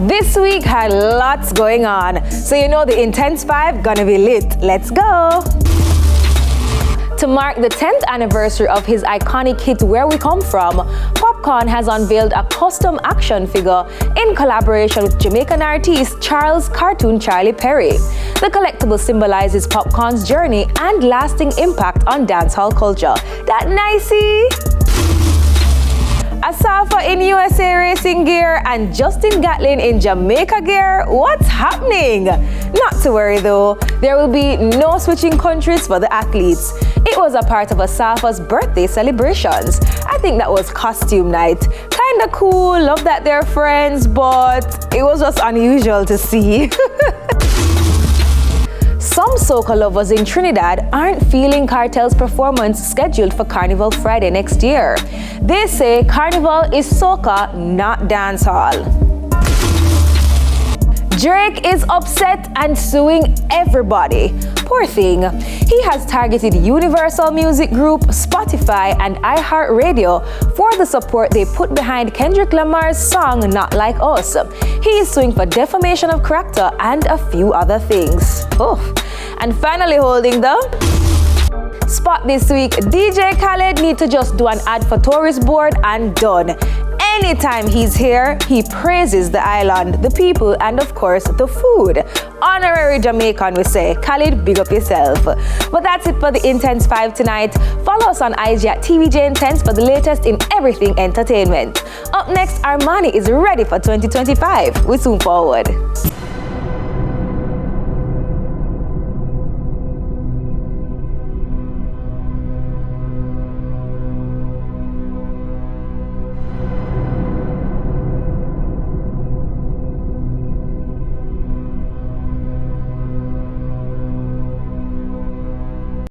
This week had lots going on, so you know the Intense 5 gonna be lit. Let's go! To mark the 10th anniversary of his iconic hit Where We Come From, Popcorn has unveiled a custom action figure in collaboration with Jamaican artist Charles "Cartoon Charlie" Perry. The collectible symbolizes Popcorn's journey and lasting impact on dancehall culture. That nicey! Asafa in USA racing gear and Justin Gatlin in Jamaica gear? What's happening? Not to worry though, there will be no switching countries for the athletes. It was a part of Asafa's birthday celebrations. I think that was costume night. Kinda cool, love that they're friends, but it was just unusual to see. Some soca lovers in Trinidad aren't feeling Cartel's performance scheduled for Carnival Friday next year. They say Carnival is soca, not dancehall. Drake is upset and suing everybody. Poor thing. He has targeted Universal Music Group, Spotify, and iHeartRadio for the support they put behind Kendrick Lamar's song Not Like Us. He is suing for defamation of character and a few other things. And finally holding the spot this week, DJ Khaled need to just do an ad for tourist board and done. Anytime he's here, he praises the island, the people, and of course, the food. Honorary Jamaican, we say. Khalid, big up yourself. But that's it for the Intense 5 tonight. Follow us on IG at TVJ Intense for the latest in everything entertainment. Up next, Armani is ready for 2025. We soon forward.